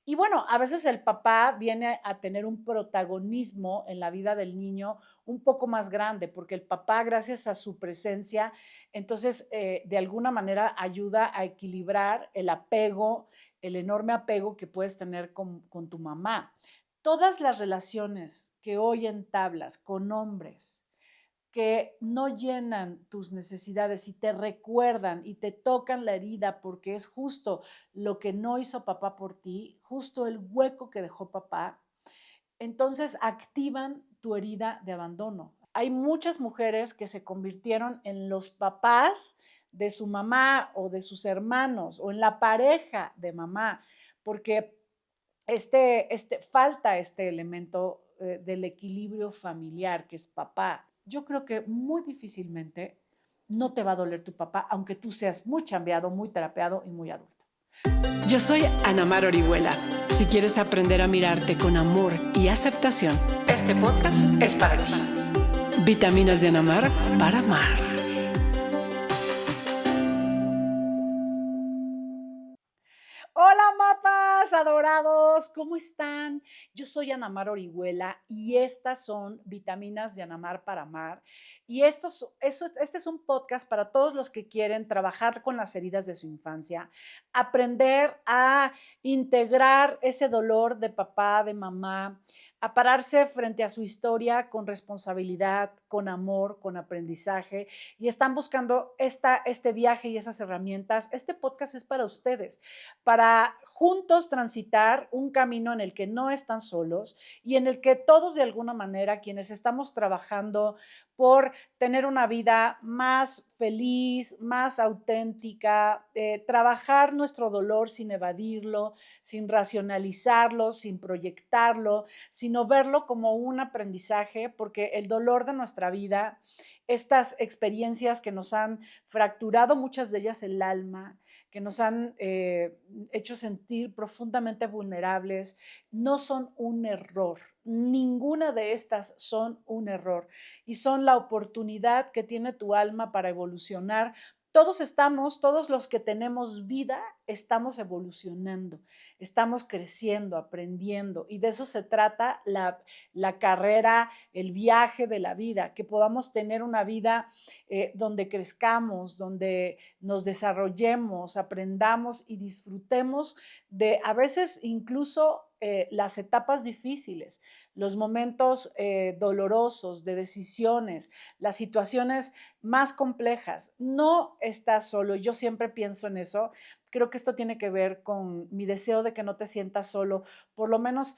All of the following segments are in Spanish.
Y bueno, a veces el papá viene a tener un protagonismo en la vida del niño un poco más grande, porque el papá, gracias a su presencia, entonces, de alguna manera ayuda a equilibrar el apego, el enorme apego que puedes tener con tu mamá. Todas las relaciones que hoy entablas con hombres que no llenan tus necesidades y te recuerdan y te tocan la herida porque es justo lo que no hizo papá por ti, justo el hueco que dejó papá, entonces activan tu herida de abandono. Hay muchas mujeres que se convirtieron en los papás de su mamá o de sus hermanos o en la pareja de mamá, porque falta este elemento del equilibrio familiar que es papá. Yo creo que muy difícilmente no te va a doler tu papá, aunque tú seas muy chambeado, muy terapeado y muy adulto. Yo soy Ana Mar Orihuela. Si quieres aprender a mirarte con amor y aceptación, este podcast es para ti. Vitaminas de Ana Mar para amar. Hola mapas adorados, ¿cómo están? Yo soy Ana Mar Orihuela y estas son Vitaminas de Ana Mar para amar. Y este es un podcast para todos los que quieren trabajar con las heridas de su infancia, aprender a integrar ese dolor de papá, de mamá, a pararse frente a su historia con responsabilidad, con amor, con aprendizaje y están buscando este viaje y esas herramientas. Este podcast es para ustedes, para juntos transitar un camino en el que no están solos y en el que todos de alguna manera, quienes estamos trabajando por tener una vida más feliz, más auténtica, trabajar nuestro dolor sin evadirlo, sin racionalizarlo, sin proyectarlo, sino verlo como un aprendizaje, porque el dolor de nuestra vida, estas experiencias que nos han fracturado, muchas de ellas el alma, que nos han hecho sentir profundamente vulnerables, no son un error. Ninguna de estas son un error y son la oportunidad que tiene tu alma para evolucionar. Todos los que tenemos vida, estamos evolucionando, estamos creciendo, aprendiendo y de eso se trata la carrera, el viaje de la vida, que podamos tener una vida donde crezcamos, donde nos desarrollemos, aprendamos y disfrutemos de a veces incluso las etapas difíciles, los momentos dolorosos de decisiones, las situaciones más complejas. No estás solo, yo siempre pienso en eso. Creo que esto tiene que ver con mi deseo de que no te sientas solo, por lo menos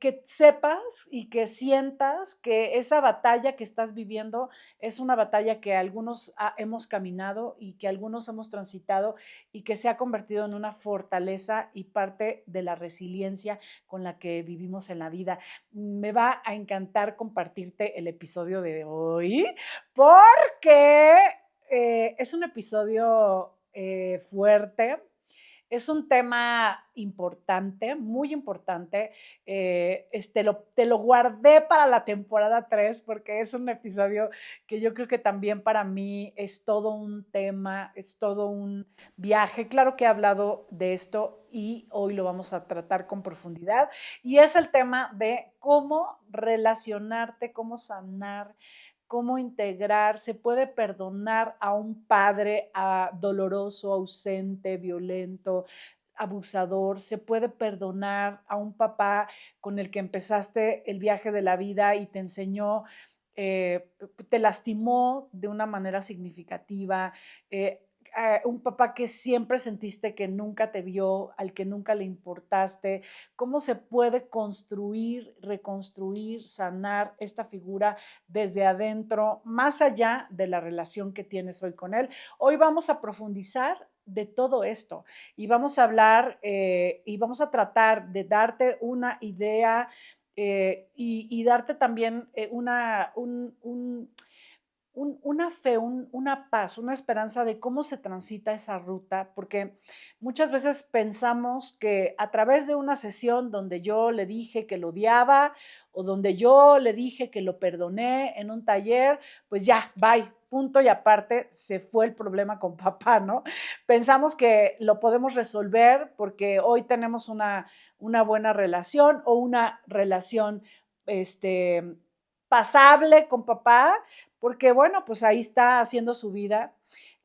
que sepas y que sientas que esa batalla que estás viviendo es una batalla que algunos hemos caminado y que algunos hemos transitado y que se ha convertido en una fortaleza y parte de la resiliencia con la que vivimos en la vida. Me va a encantar compartirte el episodio de hoy porque es un episodio fuerte. Es un tema importante, muy importante. Te lo guardé para la temporada 3 porque es un episodio que yo creo que también para mí es todo un tema, es todo un viaje. Claro que he hablado de esto y hoy lo vamos a tratar con profundidad. Y es el tema de cómo relacionarte, cómo sanar, cómo integrar, se puede perdonar a un padre doloroso, ausente, violento, abusador, se puede perdonar a un papá con el que empezaste el viaje de la vida y te enseñó, te lastimó de una manera significativa, un papá que siempre sentiste que nunca te vio, al que nunca le importaste, cómo se puede construir, reconstruir, sanar esta figura desde adentro, más allá de la relación que tienes hoy con él. Hoy vamos a profundizar de todo esto y vamos a hablar y vamos a tratar de darte una idea y darte también una fe, una paz, una esperanza de cómo se transita esa ruta, porque muchas veces pensamos que a través de una sesión donde yo le dije que lo odiaba o donde yo le dije que lo perdoné en un taller, pues ya, bye, punto y aparte se fue el problema con papá, ¿no? Pensamos que lo podemos resolver porque hoy tenemos una buena relación o una relación, este, pasable con papá, porque bueno, pues ahí está haciendo su vida.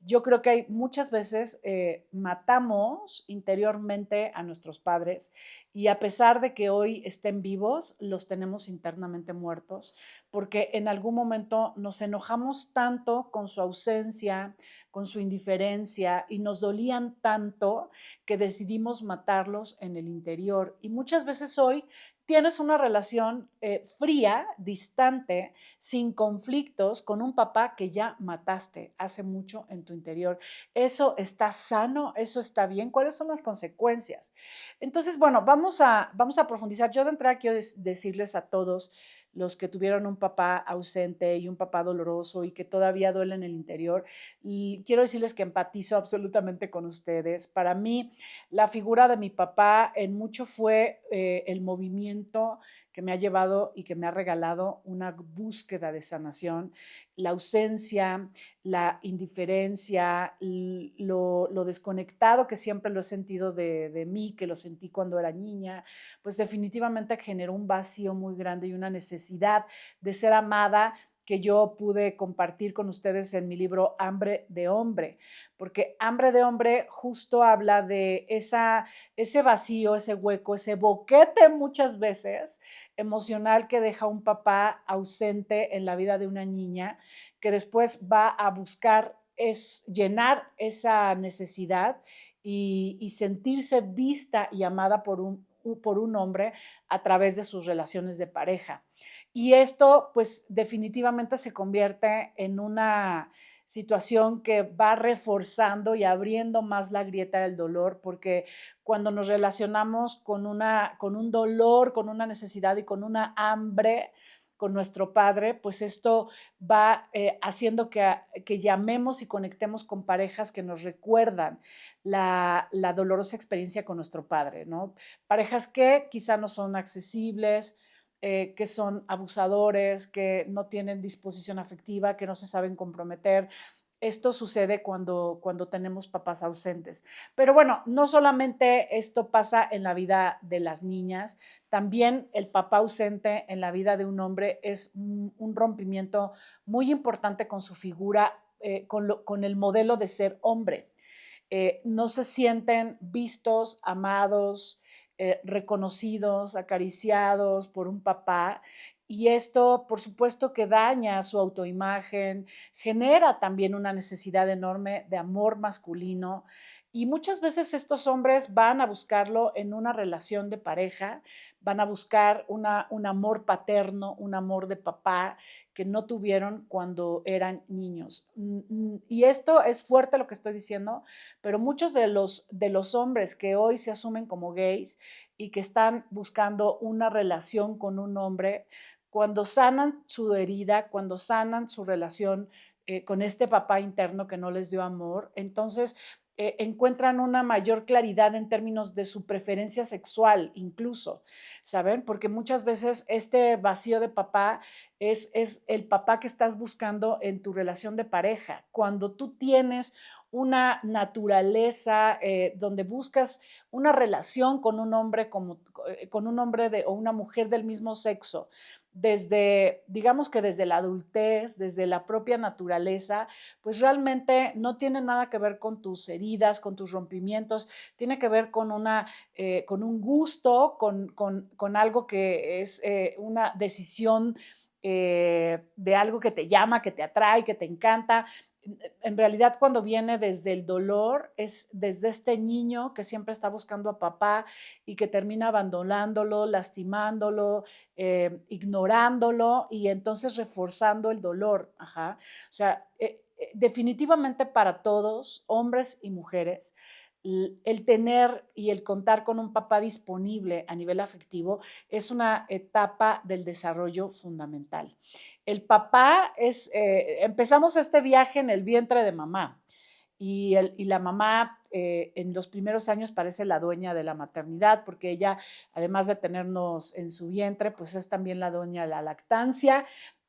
Yo creo que hay muchas veces matamos interiormente a nuestros padres y a pesar de que hoy estén vivos, los tenemos internamente muertos, porque en algún momento nos enojamos tanto con su ausencia, con su indiferencia y nos dolían tanto que decidimos matarlos en el interior. Y muchas veces hoy tienes una relación fría, distante, sin conflictos con un papá que ya mataste hace mucho en tu interior. ¿Eso está sano? ¿Eso está bien? ¿Cuáles son las consecuencias? Entonces, bueno, vamos a profundizar. Yo de entrada quiero decirles a todos los que tuvieron un papá ausente y un papá doloroso y que todavía duele en el interior, y quiero decirles que empatizo absolutamente con ustedes. Para mí, la figura de mi papá en mucho fue el movimiento que me ha llevado y que me ha regalado una búsqueda de sanación, la ausencia, la indiferencia, lo desconectado que siempre lo he sentido de mí, que lo sentí cuando era niña, pues definitivamente generó un vacío muy grande y una necesidad de ser amada que yo pude compartir con ustedes en mi libro Hambre de Hombre, porque Hambre de Hombre justo habla de ese vacío, ese hueco, ese boquete muchas veces emocional que deja un papá ausente en la vida de una niña, que después va a buscar llenar esa necesidad y sentirse vista y amada por un hombre a través de sus relaciones de pareja. Y esto, pues definitivamente se convierte en una situación que va reforzando y abriendo más la grieta del dolor, porque cuando nos relacionamos con un dolor, con una necesidad y con una hambre con nuestro padre, pues esto va haciendo que llamemos y conectemos con parejas que nos recuerdan la dolorosa experiencia con nuestro padre, ¿no? Parejas que quizá no son accesibles, que son abusadores, que no tienen disposición afectiva, que no se saben comprometer. Esto sucede cuando tenemos papás ausentes. Pero bueno, no solamente esto pasa en la vida de las niñas, también el papá ausente en la vida de un hombre es un rompimiento muy importante con su figura, con el modelo de ser hombre. No se sienten vistos, amados, reconocidos, acariciados por un papá. Y esto, por supuesto, que daña su autoimagen, genera también una necesidad enorme de amor masculino. Y muchas veces estos hombres van a buscarlo en una relación de pareja, van a buscar un amor paterno, un amor de papá que no tuvieron cuando eran niños. Y esto es fuerte lo que estoy diciendo, pero muchos de los hombres que hoy se asumen como gays y que están buscando una relación con un hombre, cuando sanan su herida, cuando sanan su relación con este papá interno que no les dio amor, entonces encuentran una mayor claridad en términos de su preferencia sexual, incluso, ¿saben? Porque muchas veces este vacío de papá es el papá que estás buscando en tu relación de pareja. Cuando tú tienes una naturaleza donde buscas una relación con un hombre, con un hombre o una mujer del mismo sexo, desde, digamos que desde la adultez, desde la propia naturaleza, pues realmente no tiene nada que ver con tus heridas, con tus rompimientos, tiene que ver con un gusto, con algo que es una decisión de algo que te llama, que te atrae, que te encanta. En realidad, cuando viene desde el dolor, es desde este niño que siempre está buscando a papá y que termina abandonándolo, lastimándolo, ignorándolo y entonces reforzando el dolor. Ajá. O sea, definitivamente para todos, hombres y mujeres, el tener y el contar con un papá disponible a nivel afectivo es una etapa del desarrollo fundamental. El papá empezamos este viaje en el vientre de mamá y la mamá en los primeros años parece la dueña de la maternidad porque ella, además de tenernos en su vientre, pues es también la dueña de la lactancia.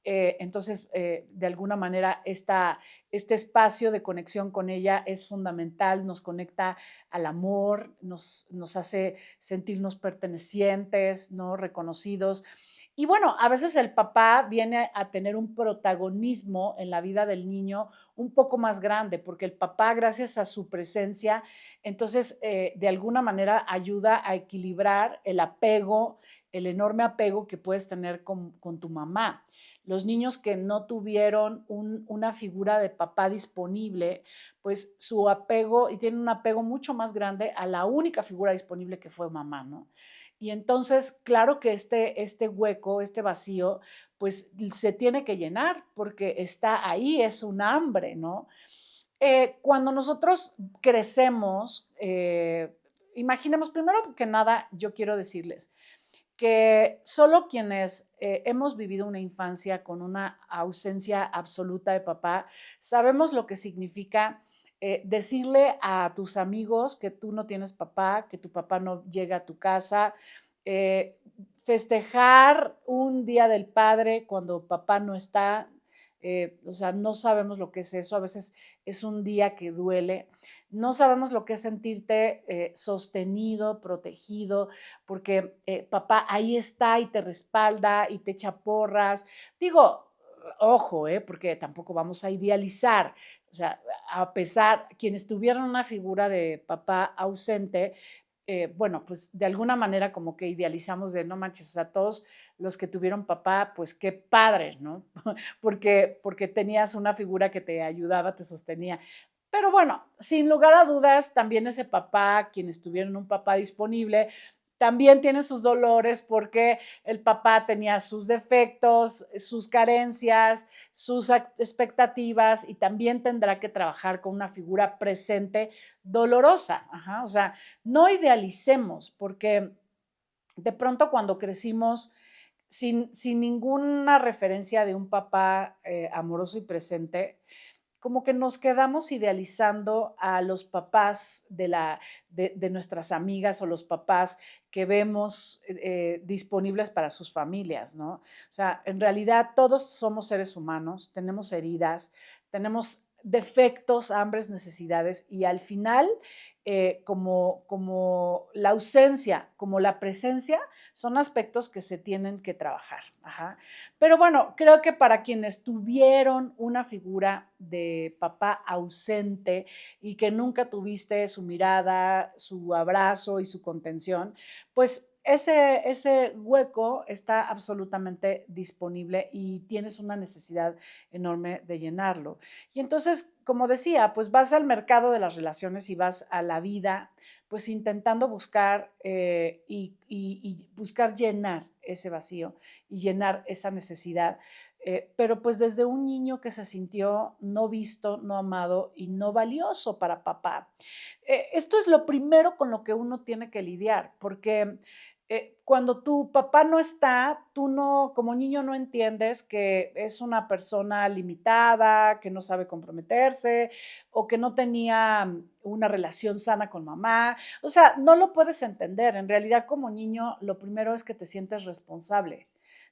Entonces, de alguna manera, este espacio de conexión con ella es fundamental, nos conecta al amor, nos hace sentirnos pertenecientes, ¿no? Reconocidos. Y bueno, a veces el papá viene a tener un protagonismo en la vida del niño un poco más grande, porque el papá, gracias a su presencia, entonces de alguna manera ayuda a equilibrar el apego, el enorme apego que puedes tener con tu mamá. Los niños que no tuvieron una figura de papá disponible, pues su apego, y tienen un apego mucho más grande a la única figura disponible que fue mamá, ¿no? Y entonces, claro que este hueco, este vacío, pues se tiene que llenar porque está ahí, es un hambre, ¿no? Cuando nosotros crecemos, imaginemos, primero que nada, yo quiero decirles que solo quienes hemos vivido una infancia con una ausencia absoluta de papá, sabemos lo que significa decirle a tus amigos que tú no tienes papá, que tu papá no llega a tu casa, eh, festejar un día del padre cuando papá no está, o sea, no sabemos lo que es eso, a veces es un día que duele, no sabemos lo que es sentirte sostenido, protegido, porque papá ahí está y te respalda y te echa porras. Digo, ojo, porque tampoco vamos a idealizar. O sea, a pesar, quienes tuvieron una figura de papá ausente, bueno, pues de alguna manera como que idealizamos de no manches, a todos los que tuvieron papá, pues qué padre, ¿no? Porque tenías una figura que te ayudaba, te sostenía. Pero bueno, sin lugar a dudas, también ese papá, quienes tuvieron un papá disponible, también tiene sus dolores porque el papá tenía sus defectos, sus carencias, sus expectativas y también tendrá que trabajar con una figura presente dolorosa. Ajá, o sea, no idealicemos porque de pronto cuando crecimos sin ninguna referencia de un papá amoroso y presente, como que nos quedamos idealizando a los papás de nuestras amigas o los papás que vemos disponibles para sus familias, ¿no? O sea, en realidad todos somos seres humanos, tenemos heridas, tenemos defectos, hambres, necesidades y al final, como la ausencia, como la presencia, son aspectos que se tienen que trabajar. Ajá. Pero bueno, creo que para quienes tuvieron una figura de papá ausente y que nunca tuviste su mirada, su abrazo y su contención, pues ese hueco está absolutamente disponible y tienes una necesidad enorme de llenarlo. Y entonces, como decía, pues vas al mercado de las relaciones y vas a la vida, pues intentando buscar y buscar llenar ese vacío y llenar esa necesidad. Pero pues desde un niño que se sintió no visto, no amado y no valioso para papá. Esto es lo primero con lo que uno tiene que lidiar, porque cuando tu papá no está, tú no, como niño no entiendes que es una persona limitada, que no sabe comprometerse o que no tenía una relación sana con mamá. O sea, no lo puedes entender. En realidad, como niño, lo primero es que te sientes responsable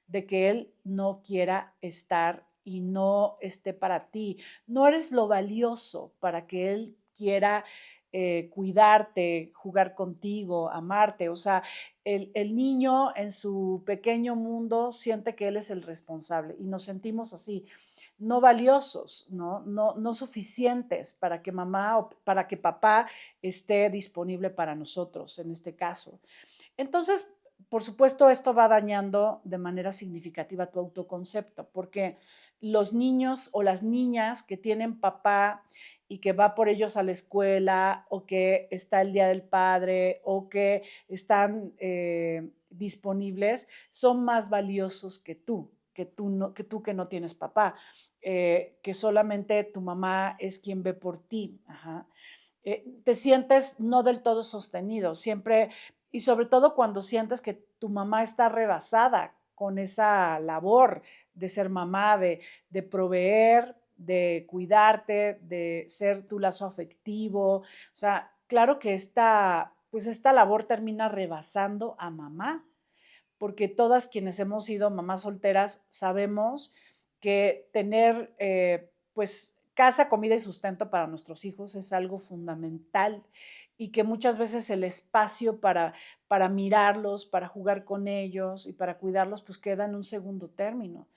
de que él no quiera estar y no esté para ti. No eres lo valioso para que él quiera cuidarte, jugar contigo, amarte. O sea, el niño en su pequeño mundo siente que él es el responsable y nos sentimos así, no valiosos, no suficientes para que mamá o para que papá esté disponible para nosotros en este caso. Entonces, por supuesto, esto va dañando de manera significativa tu autoconcepto, porque los niños o las niñas que tienen papá y que va por ellos a la escuela o que está el Día del Padre o que están disponibles, son más valiosos que no tienes papá, que solamente tu mamá es quien ve por ti. Ajá. Te sientes no del todo sostenido, siempre y sobre todo cuando sientes que tu mamá está rebasada con esa labor de ser mamá, de proveer, de cuidarte, de ser tu lazo afectivo. O sea, claro que pues esta labor termina rebasando a mamá, porque todas quienes hemos sido mamás solteras sabemos que tener, pues, casa, comida y sustento para nuestros hijos es algo fundamental y que muchas veces el espacio para mirarlos, para jugar con ellos y para cuidarlos, pues queda en un segundo término.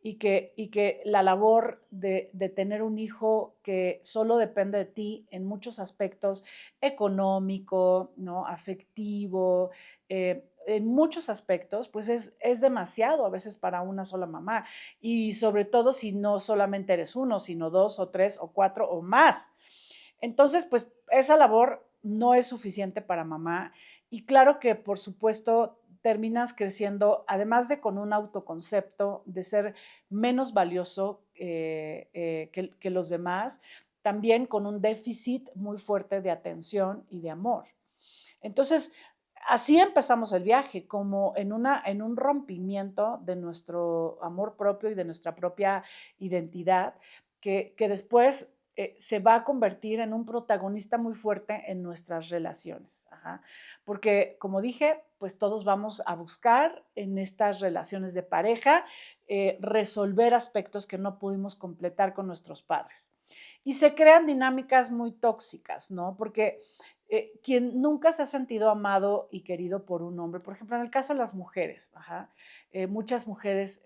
Y que la labor de tener un hijo que solo depende de ti en muchos aspectos, económico, ¿no? Afectivo, en muchos aspectos, pues es demasiado a veces para una sola mamá. Y sobre todo si no solamente eres uno, sino dos o tres o cuatro o más. Entonces, pues esa labor no es suficiente para mamá y claro que por supuesto terminas creciendo, además de con un autoconcepto de ser menos valioso que los demás, también con un déficit muy fuerte de atención y de amor. Entonces, así empezamos el viaje, como en un rompimiento de nuestro amor propio y de nuestra propia identidad, que después se va a convertir en un protagonista muy fuerte en nuestras relaciones. Ajá. Porque, como dije, pues todos vamos a buscar en estas relaciones de pareja resolver aspectos que no pudimos completar con nuestros padres. Y se crean dinámicas muy tóxicas, ¿no? Porque quien nunca se ha sentido amado y querido por un hombre, por ejemplo, en el caso de las mujeres, ajá, muchas mujeres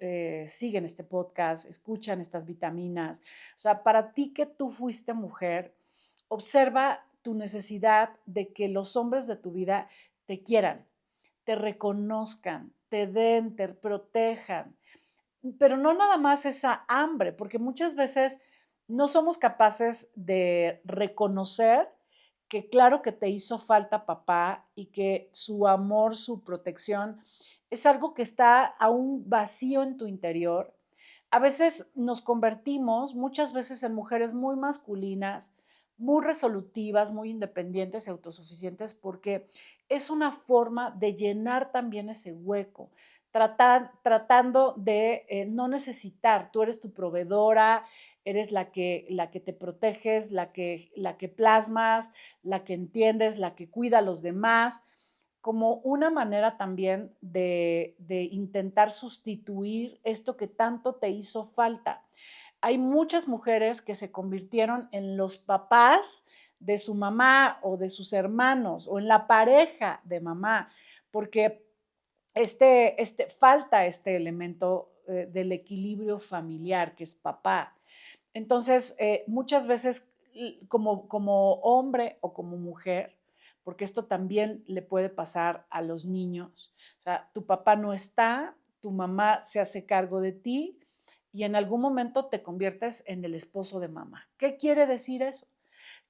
siguen este podcast, escuchan estas vitaminas. O sea, para ti que tú fuiste mujer, observa tu necesidad de que los hombres de tu vida te quieran, te reconozcan, te den, te protejan, pero no nada más esa hambre, porque muchas veces no somos capaces de reconocer que claro que te hizo falta papá y que su amor, su protección es algo que está aún vacío en tu interior. A veces nos convertimos, muchas veces, en mujeres muy masculinas, muy resolutivas, muy independientes y autosuficientes, porque es una forma de llenar también ese hueco tratando de no necesitar. Tú eres tu proveedora, eres la que te proteges, la que plasmas, la que entiendes, la que cuida a los demás, como una manera también de intentar sustituir esto que tanto te hizo falta. Hay muchas mujeres que se convirtieron en los papás de su mamá o de sus hermanos o en la pareja de mamá, porque falta este elemento del equilibrio familiar, que es papá. Entonces, muchas veces, como hombre o como mujer, porque esto también le puede pasar a los niños, o sea, tu papá no está, tu mamá se hace cargo de ti y en algún momento te conviertes en el esposo de mamá. ¿Qué quiere decir eso?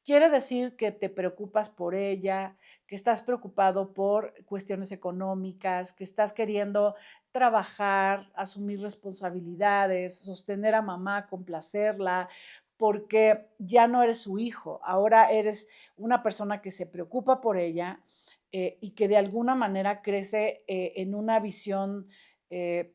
Quiere decir que te preocupas por ella, que estás preocupado por cuestiones económicas, que estás queriendo trabajar, asumir responsabilidades, sostener a mamá, complacerla, porque ya no eres su hijo, ahora eres una persona que se preocupa por ella y que de alguna manera crece en una visión,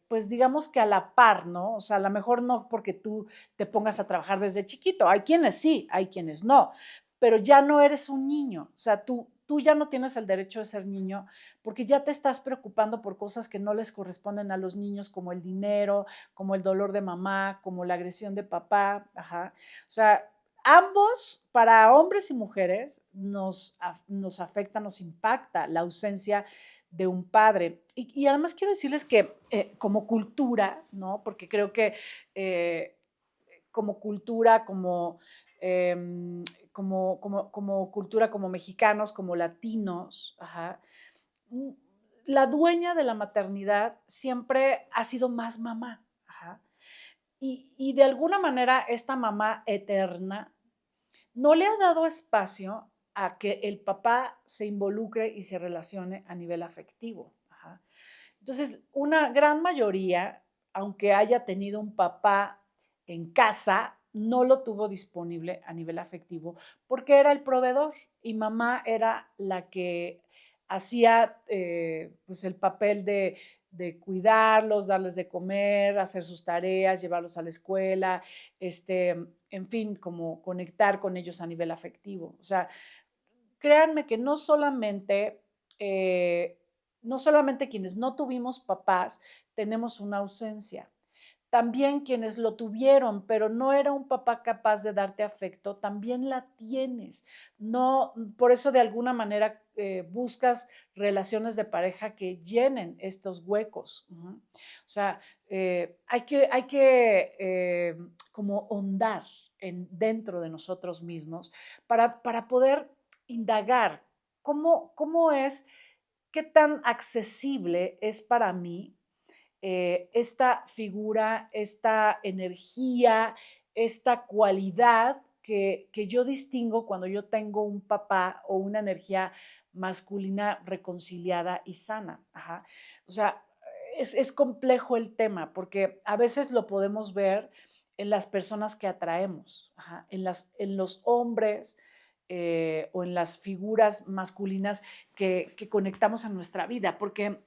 pues digamos que a la par, ¿no? O sea, a lo mejor no porque tú te pongas a trabajar desde chiquito, hay quienes sí, hay quienes no, pero ya no eres un niño, o sea, tú ya no tienes el derecho de ser niño porque ya te estás preocupando por cosas que no les corresponden a los niños, como el dinero, como el dolor de mamá, como la agresión de papá, ajá. O sea, ambos, para hombres y mujeres, nos afecta, nos impacta la ausencia de un padre. Y además quiero decirles que como cultura, ¿no? Porque creo que como cultura, como cultura, como mexicanos, como latinos, ajá, mm, la dueña de la maternidad siempre ha sido más mamá. Ajá. Y de alguna manera esta mamá eterna no le ha dado espacio a que el papá se involucre y se relacione a nivel afectivo. Ajá. Entonces, una gran mayoría, aunque haya tenido un papá en casa, no lo tuvo disponible a nivel afectivo porque era el proveedor y mamá era la que hacía pues el papel de cuidarlos, darles de comer, hacer sus tareas, llevarlos a la escuela, en fin, como conectar con ellos a nivel afectivo. O sea, créanme que no solamente quienes no tuvimos papás tenemos una ausencia. también quienes lo tuvieron, pero no era un papá capaz de darte afecto, también la tienes. No, por eso de alguna manera buscas relaciones de pareja que llenen estos huecos. Ujú. O sea, hay que como hondar dentro de nosotros mismos para poder indagar cómo es, qué tan accesible es para mí esta figura, esta energía, esta cualidad que yo distingo cuando yo tengo un papá o una energía masculina reconciliada y sana. Ajá. O sea, es complejo el tema porque a veces lo podemos ver en las personas que atraemos, ajá, en los hombres o en las figuras masculinas que conectamos en nuestra vida, porque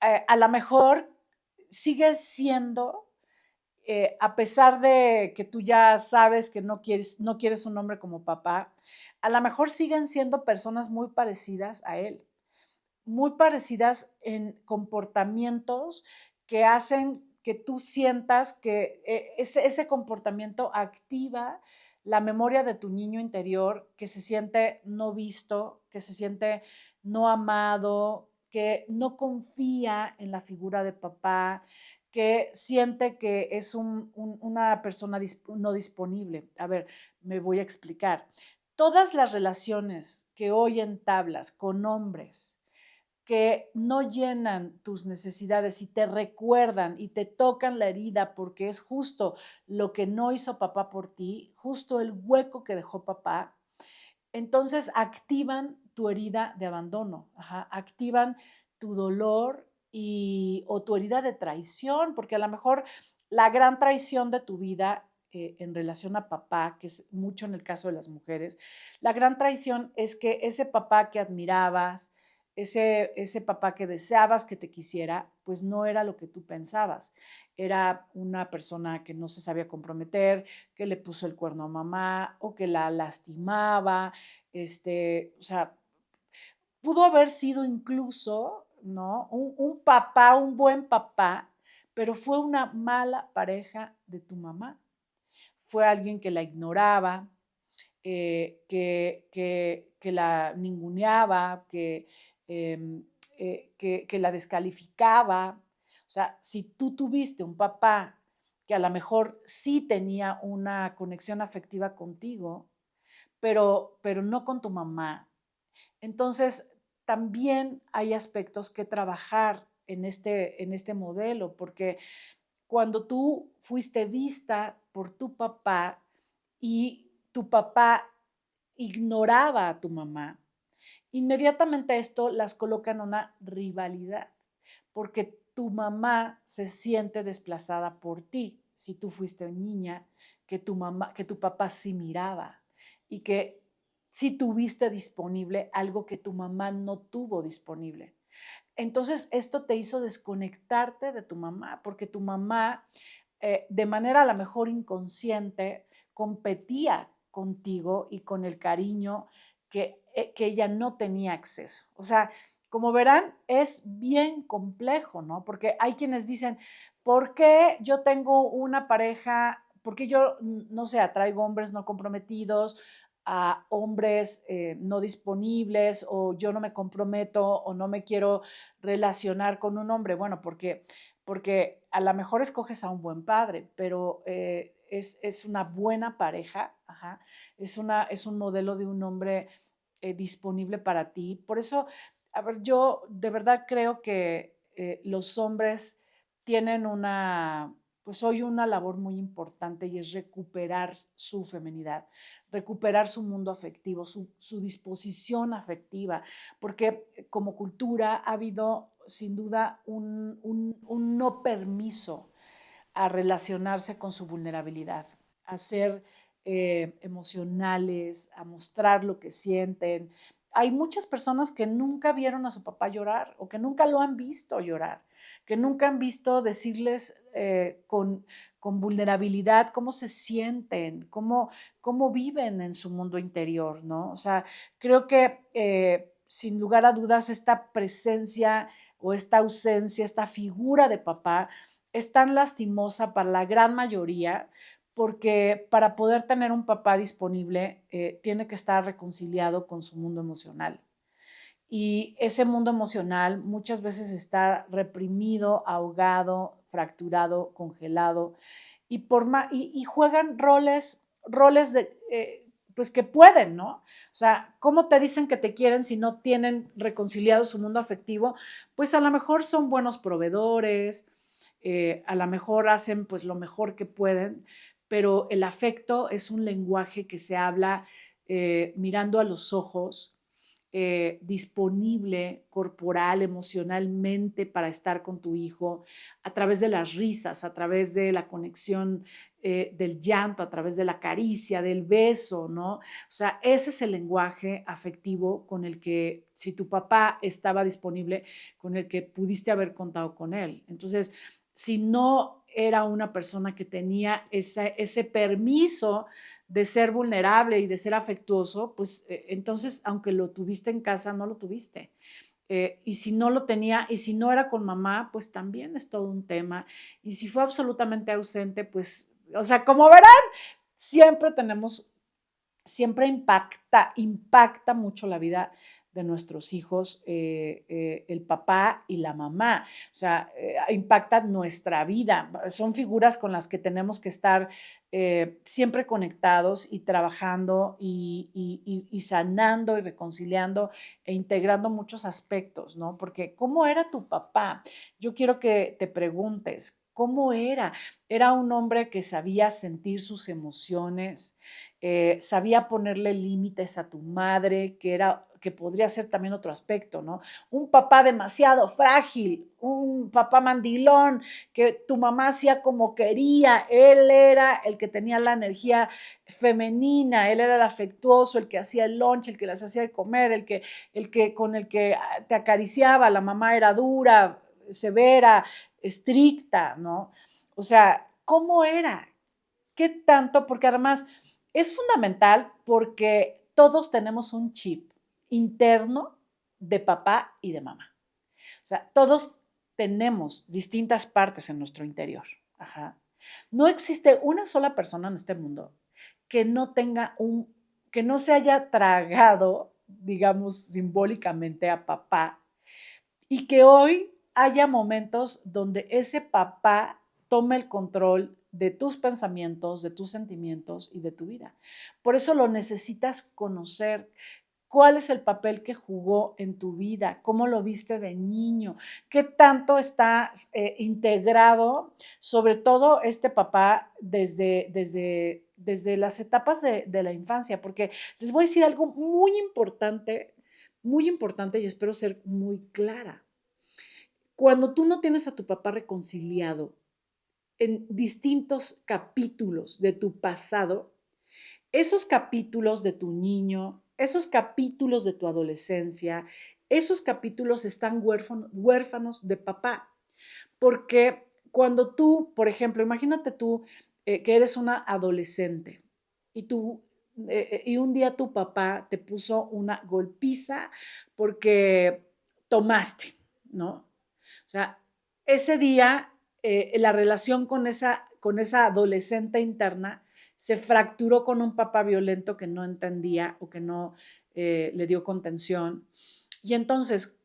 a lo mejor sigue siendo, a pesar de que tú ya sabes que no quieres un hombre como papá, a lo mejor siguen siendo personas muy parecidas a él, muy parecidas en comportamientos que hacen que tú sientas que ese comportamiento activa la memoria de tu niño interior que se siente no visto, que se siente no amado, que no confía en la figura de papá, que siente que es una persona no disponible. A ver, me voy a explicar. Todas las relaciones que hoy entablas con hombres que no llenan tus necesidades y te recuerdan y te tocan la herida porque es justo lo que no hizo papá por ti, justo el hueco que dejó papá, entonces activan tu herida de abandono, ajá, activan tu dolor o tu herida de traición, porque a lo mejor la gran traición de tu vida en relación a papá, que es mucho en el caso de las mujeres, la gran traición es que ese papá que admirabas, ese papá que deseabas que te quisiera, pues no era lo que tú pensabas. Era una persona que no se sabía comprometer, que le puso el cuerno a mamá o que la lastimaba, o sea, pudo haber sido incluso, ¿no? Un papá, un buen papá, pero fue una mala pareja de tu mamá. Fue alguien que la ignoraba, que la ninguneaba, que la descalificaba. O sea, si tú tuviste un papá que a lo mejor sí tenía una conexión afectiva contigo, pero no con tu mamá, entonces también hay aspectos que trabajar en este modelo, porque cuando tú fuiste vista por tu papá y tu papá ignoraba a tu mamá, inmediatamente esto las coloca en una rivalidad, porque tu mamá se siente desplazada por ti, si tú fuiste niña, que tu papá sí miraba y que sí tuviste disponible algo que tu mamá no tuvo disponible. Entonces, esto te hizo desconectarte de tu mamá, porque tu mamá, de manera a lo mejor inconsciente, competía contigo y con el cariño que ella no tenía acceso. O sea, como verán, es bien complejo, ¿no? Porque hay quienes dicen, ¿por qué yo tengo una pareja? ¿Por qué yo, no sé, atraigo hombres no comprometidos? A hombres no disponibles o yo no me comprometo o no me quiero relacionar con un hombre. Bueno, porque a lo mejor escoges a un buen padre, pero es una buena pareja, ajá, es un modelo de un hombre disponible para ti. Por eso, a ver, yo de verdad creo que los hombres tienen pues hoy una labor muy importante y es recuperar su feminidad, recuperar su mundo afectivo, su disposición afectiva, porque como cultura ha habido sin duda un no permiso a relacionarse con su vulnerabilidad, a ser emocionales, a mostrar lo que sienten. Hay muchas personas que nunca vieron a su papá llorar o que nunca lo han visto llorar, que nunca han visto decirles con vulnerabilidad cómo se sienten, cómo viven en su mundo interior, ¿no? O sea, creo que sin lugar a dudas esta presencia o esta ausencia, esta figura de papá es tan lastimosa para la gran mayoría, porque para poder tener un papá disponible, tiene que estar reconciliado con su mundo emocional. Y ese mundo emocional muchas veces está reprimido, ahogado, fracturado, congelado, y juegan roles pues que pueden, ¿no? O sea, ¿cómo te dicen que te quieren si no tienen reconciliado su mundo afectivo? Pues a lo mejor son buenos proveedores, a lo mejor hacen pues lo mejor que pueden, pero el afecto es un lenguaje que se habla mirando a los ojos, disponible corporal, emocionalmente para estar con tu hijo, a través de las risas, a través de la conexión del llanto, a través de la caricia, del beso, ¿no? O sea, ese es el lenguaje afectivo con el que, si tu papá estaba disponible, con el que pudiste haber contado con él. Entonces, si no era una persona que tenía ese permiso de ser vulnerable y de ser afectuoso, pues entonces, aunque lo tuviste en casa, no lo tuviste. Y si no lo tenía, y si no era con mamá, pues también es todo un tema. Y si fue absolutamente ausente, pues, o sea, como verán, siempre tenemos, siempre impacta mucho la vida de nuestros hijos, el papá y la mamá. O sea, impacta nuestra vida. Son figuras con las que tenemos que estar siempre conectados y trabajando y sanando y reconciliando e integrando muchos aspectos, ¿no? Porque ¿cómo era tu papá? Yo quiero que te preguntes, ¿cómo era? Era un hombre que sabía sentir sus emociones, sabía ponerle límites a tu madre, que podría ser también otro aspecto, ¿no? Un papá demasiado frágil, un papá mandilón, que tu mamá hacía como quería, él era el que tenía la energía femenina, él era el afectuoso, el que hacía el lunch, el que las hacía de comer, con el que te acariciaba, la mamá era dura, severa, estricta, ¿no? O sea, ¿cómo era? ¿Qué tanto? Porque además es fundamental porque todos tenemos un chip interno de papá y de mamá. O sea, todos tenemos distintas partes en nuestro interior. Ajá. No existe una sola persona en este mundo que no tenga que no se haya tragado, digamos, simbólicamente a papá y que hoy haya momentos donde ese papá tome el control de tus pensamientos, de tus sentimientos y de tu vida. Por eso lo necesitas conocer. ¿Cuál es el papel que jugó en tu vida? ¿Cómo lo viste de niño? ¿Qué tanto está integrado, sobre todo este papá, desde las etapas de la infancia? Porque les voy a decir algo muy importante y espero ser muy clara. Cuando tú no tienes a tu papá reconciliado en distintos capítulos de tu pasado, esos capítulos de tu niño, esos capítulos de tu adolescencia, esos capítulos están huérfanos de papá. Porque cuando tú, por ejemplo, imagínate tú que eres una adolescente y un día tu papá te puso una golpiza porque tomaste, ¿no? O sea, ese día la relación con esa adolescente interna se fracturó con un papá violento que no entendía o que no le dio contención. Y entonces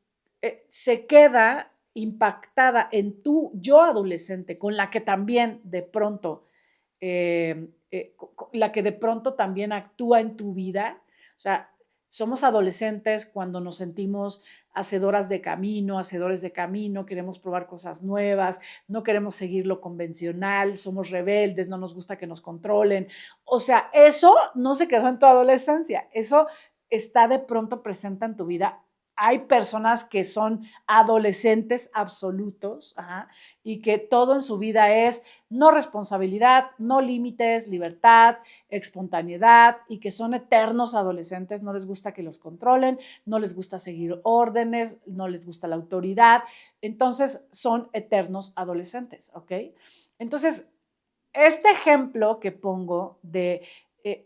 se queda impactada en tu yo adolescente, con la que también de pronto, la que de pronto también actúa en tu vida. O sea, somos adolescentes cuando nos sentimos hacedores de camino, queremos probar cosas nuevas, no queremos seguir lo convencional, somos rebeldes, no nos gusta que nos controlen. O sea, eso no se quedó en tu adolescencia, eso está de pronto presente en tu vida. Hay personas que son adolescentes absolutos, ajá, y que todo en su vida es no responsabilidad, no límites, libertad, espontaneidad, y que son eternos adolescentes, no les gusta que los controlen, no les gusta seguir órdenes, no les gusta la autoridad, entonces son eternos adolescentes, ¿ok? Entonces, este ejemplo que pongo de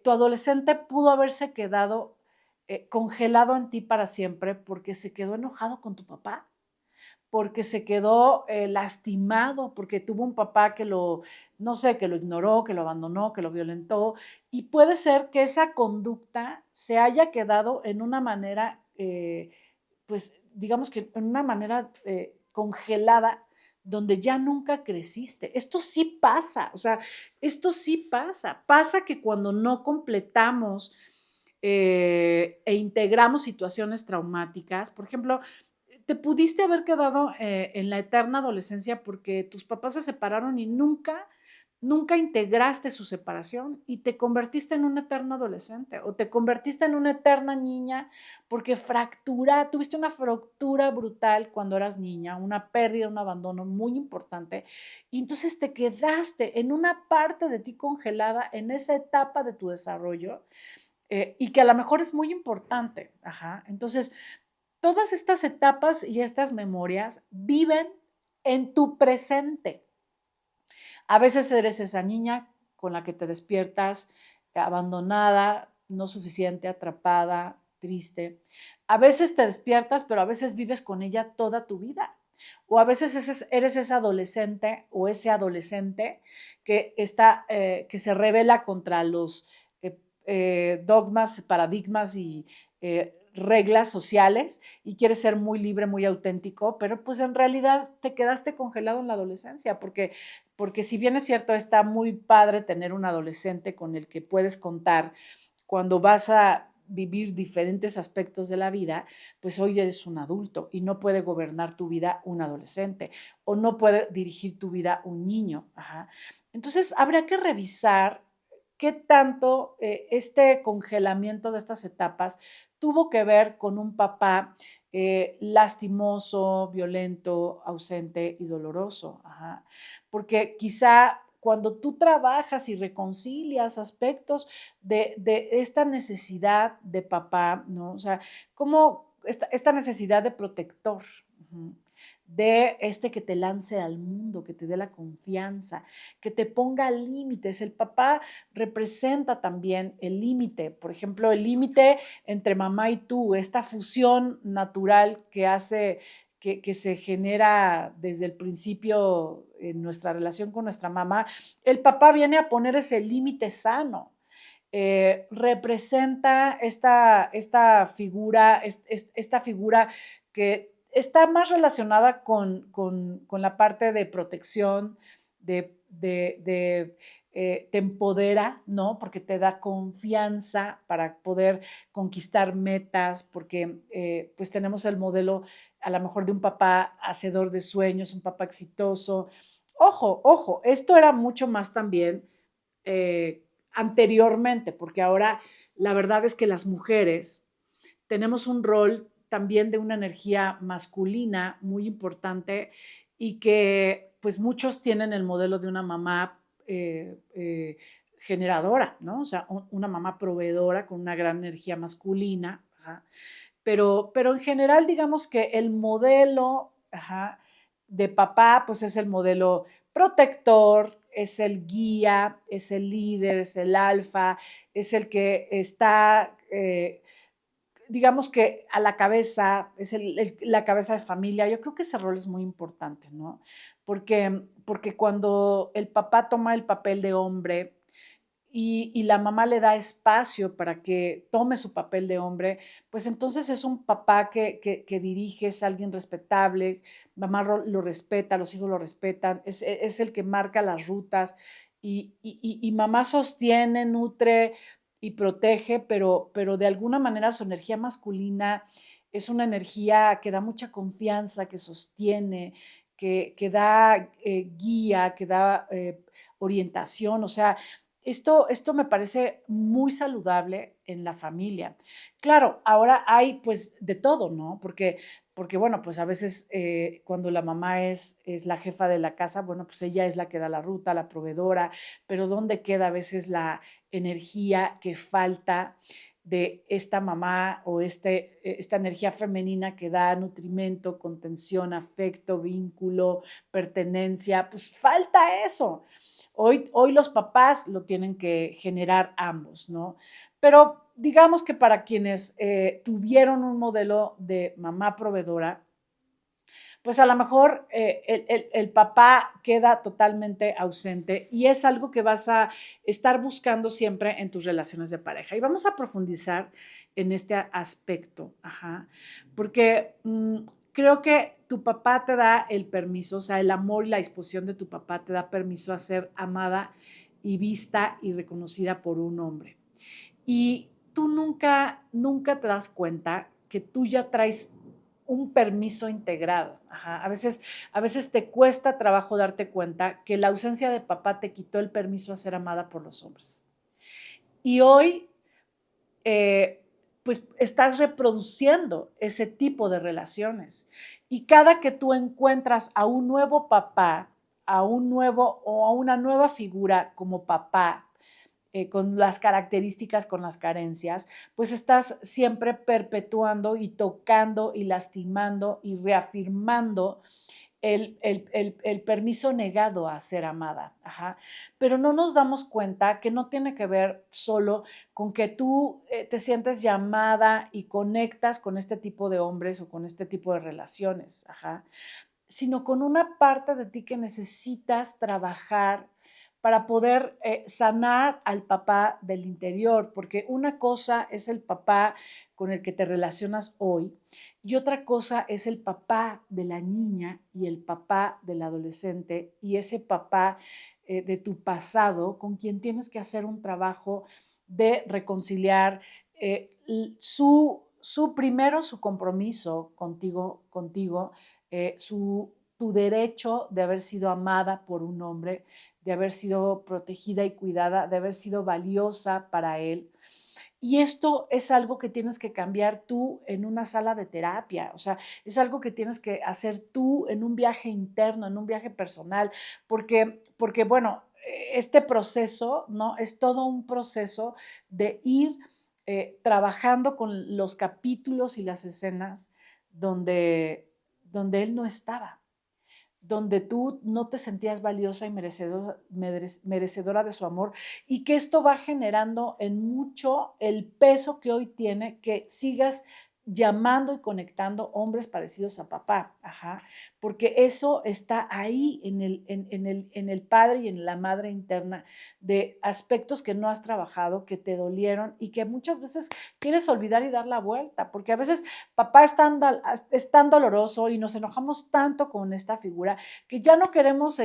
tu adolescente pudo haberse quedado congelado en ti para siempre porque se quedó enojado con tu papá, porque se quedó lastimado, porque tuvo un papá que no sé, que lo ignoró, que lo abandonó, que lo violentó, y puede ser que esa conducta se haya quedado en una manera, pues digamos que en una manera congelada, donde ya nunca creciste. Esto sí pasa, o sea, esto sí pasa. Pasa que cuando no completamos e integramos situaciones traumáticas, por ejemplo, te pudiste haber quedado en la eterna adolescencia porque tus papás se separaron y nunca integraste su separación y te convertiste en un eterno adolescente o te convertiste en una eterna niña porque tuviste una fractura brutal cuando eras niña, una pérdida, un abandono muy importante y entonces te quedaste en una parte de ti congelada en esa etapa de tu desarrollo y que a lo mejor es muy importante. Ajá. Entonces, todas estas etapas y estas memorias viven en tu presente. A veces eres esa niña con la que te despiertas abandonada, no suficiente, atrapada, triste. A veces te despiertas, pero a veces vives con ella toda tu vida. O a veces eres esa adolescente o ese adolescente que se revela contra los dogmas, paradigmas y reglas sociales y quieres ser muy libre, muy auténtico, pero pues en realidad te quedaste congelado en la adolescencia porque si bien es cierto, está muy padre tener un adolescente con el que puedes contar cuando vas a vivir diferentes aspectos de la vida, pues hoy eres un adulto y no puede gobernar tu vida un adolescente o no puede dirigir tu vida un niño. Ajá. Entonces, habrá que revisar qué tanto este congelamiento de estas etapas tuvo que ver con un papá lastimoso, violento, ausente y doloroso. Ajá. Porque quizá cuando tú trabajas y reconcilias aspectos de esta necesidad de papá, ¿no? O sea, como esta necesidad de protector, de que te lance al mundo, que te dé la confianza, que te ponga límites. El papá representa también el límite, por ejemplo, el límite entre mamá y tú, esta fusión natural que hace que se genera desde el principio en nuestra relación con nuestra mamá, el papá viene a poner ese límite sano. Representa esta figura que está más relacionada con la parte de protección, te empodera, ¿no? Porque te da confianza para poder conquistar metas, porque pues tenemos el modelo a lo mejor de un papá hacedor de sueños, un papá exitoso. Ojo, esto era mucho más también anteriormente, porque ahora la verdad es que las mujeres tenemos un rol también de una energía masculina muy importante y que pues muchos tienen el modelo de una mamá generadora, ¿no? O sea, una mamá proveedora con una gran energía masculina, ajá. Pero en general digamos que el modelo, ajá, de papá pues es el modelo protector, es el guía, es el líder, es el alfa, es el que está digamos que a la cabeza, es la cabeza de familia. Yo creo que ese rol es muy importante, ¿no? Porque cuando el papá toma el papel de hombre y la mamá le da espacio para que tome su papel de hombre, pues entonces es un papá que dirige, es alguien respetable, mamá lo respeta, los hijos lo respetan, es el que marca las rutas y mamá sostiene, nutre y protege, pero de alguna manera su energía masculina es una energía que da mucha confianza, que sostiene, que da guía, que da orientación, o sea, esto me parece muy saludable en la familia. Claro, ahora hay pues de todo, ¿no? Porque bueno, pues a veces cuando la mamá es la jefa de la casa, bueno, pues ella es la que da la ruta, la proveedora, pero ¿dónde queda a veces la energía que falta de esta mamá o esta energía femenina que da nutrimento, contención, afecto, vínculo, pertenencia? Pues falta eso. Hoy los papás lo tienen que generar ambos, ¿no? Pero digamos que para quienes tuvieron un modelo de mamá proveedora, pues a lo mejor el papá queda totalmente ausente y es algo que vas a estar buscando siempre en tus relaciones de pareja. Y vamos a profundizar en este aspecto, ajá, porque creo que tu papá te da el permiso, o sea, el amor y la disposición de tu papá te da permiso a ser amada y vista y reconocida por un hombre. Y tú nunca te das cuenta que tú ya traes un permiso integrado. Ajá. A veces te cuesta trabajo darte cuenta que la ausencia de papá te quitó el permiso a ser amada por los hombres. Y hoy, eh, pues estás reproduciendo ese tipo de relaciones. Y cada que tú encuentras a un nuevo papá, a un nuevo o a una nueva figura como papá, con las características, con las carencias, pues estás siempre perpetuando y tocando y lastimando y reafirmando el permiso negado a ser amada. Ajá. Pero no nos damos cuenta que no tiene que ver solo con que tú te sientes llamada y conectas con este tipo de hombres o con este tipo de relaciones, ajá, sino con una parte de ti que necesitas trabajar para poder sanar al papá del interior, porque una cosa es el papá con el que te relacionas hoy y otra cosa es el papá de la niña y el papá del adolescente y ese papá de tu pasado con quien tienes que hacer un trabajo de reconciliar primero su compromiso contigo, tu derecho de haber sido amada por un hombre, de haber sido protegida y cuidada, de haber sido valiosa para él. Y esto es algo que tienes que cambiar tú en una sala de terapia, o sea, es algo que tienes que hacer tú en un viaje interno, en un viaje personal, porque bueno, este proceso, ¿no? Es todo un proceso de ir trabajando con los capítulos y las escenas donde él no estaba, donde tú no te sentías valiosa y merecedora de su amor y que esto va generando en mucho el peso que hoy tiene que sigas llamando y conectando hombres parecidos a papá, ajá, porque eso está ahí en el padre y en la madre interna de aspectos que no has trabajado, que te dolieron y que muchas veces quieres olvidar y dar la vuelta, porque a veces papá es tan doloroso y nos enojamos tanto con esta figura que ya no queremos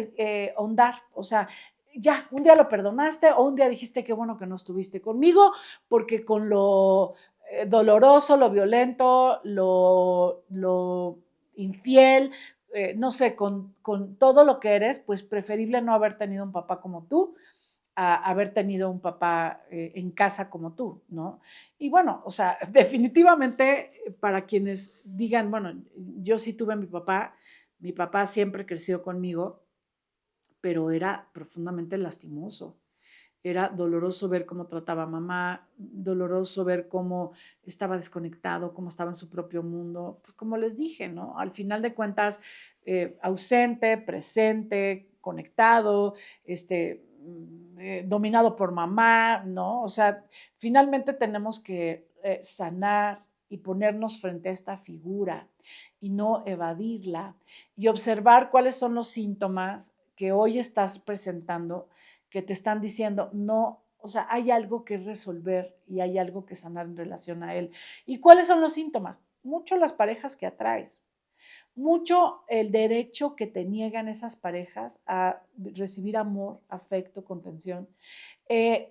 ahondar, o sea, ya, un día lo perdonaste o un día dijiste qué bueno que no estuviste conmigo, porque con lo doloroso, lo violento, lo infiel, no sé, con todo lo que eres, pues preferible no haber tenido un papá como tú a haber tenido un papá en casa como tú, ¿no? Y bueno, o sea, definitivamente para quienes digan, bueno, yo sí tuve a mi papá siempre creció conmigo, pero era profundamente lastimoso. Era doloroso ver cómo trataba a mamá, doloroso ver cómo estaba desconectado, cómo estaba en su propio mundo. Pues como les dije, ¿no? Al final de cuentas, ausente, presente, conectado, dominado por mamá, ¿no? O sea, finalmente tenemos que sanar y ponernos frente a esta figura y no evadirla y observar cuáles son los síntomas que hoy estás presentando que te están diciendo, no, o sea, hay algo que resolver y hay algo que sanar en relación a él. ¿Y cuáles son los síntomas? Mucho las parejas que atraes, mucho el derecho que te niegan esas parejas a recibir amor, afecto, contención,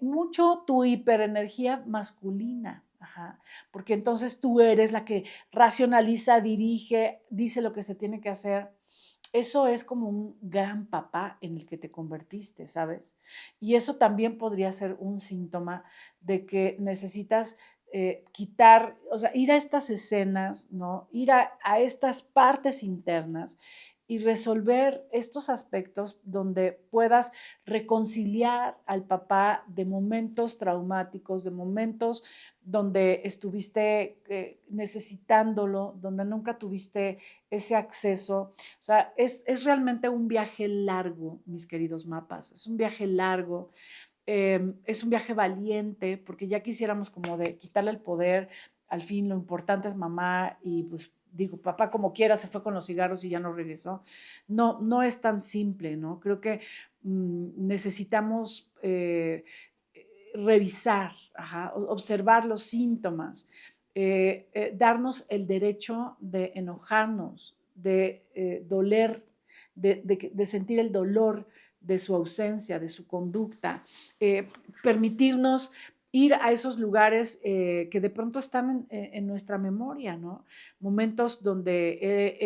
mucho tu hiperenergía masculina. Ajá, porque entonces tú eres la que racionaliza, dirige, dice lo que se tiene que hacer. Eso es como un gran papá en el que te convertiste, ¿sabes? Y eso también podría ser un síntoma de que necesitas quitar, o sea, ir a estas escenas, ¿no? Ir a estas partes internas y resolver estos aspectos donde puedas reconciliar al papá de momentos traumáticos, de momentos donde estuviste necesitándolo, donde nunca tuviste ese acceso. O sea, es realmente un viaje largo, mis queridos mapas, es un viaje largo, es un viaje valiente, porque ya quisiéramos como de quitarle el poder, al fin lo importante es mamá y pues digo, papá como quiera se fue con los cigarros y ya no regresó. No, no es tan simple, ¿no? Creo que necesitamos revisar, observar los síntomas, darnos el derecho de enojarnos, de doler, de sentir el dolor de su ausencia, de su conducta, permitirnos ir a esos lugares que de pronto están en nuestra memoria, ¿no? Momentos donde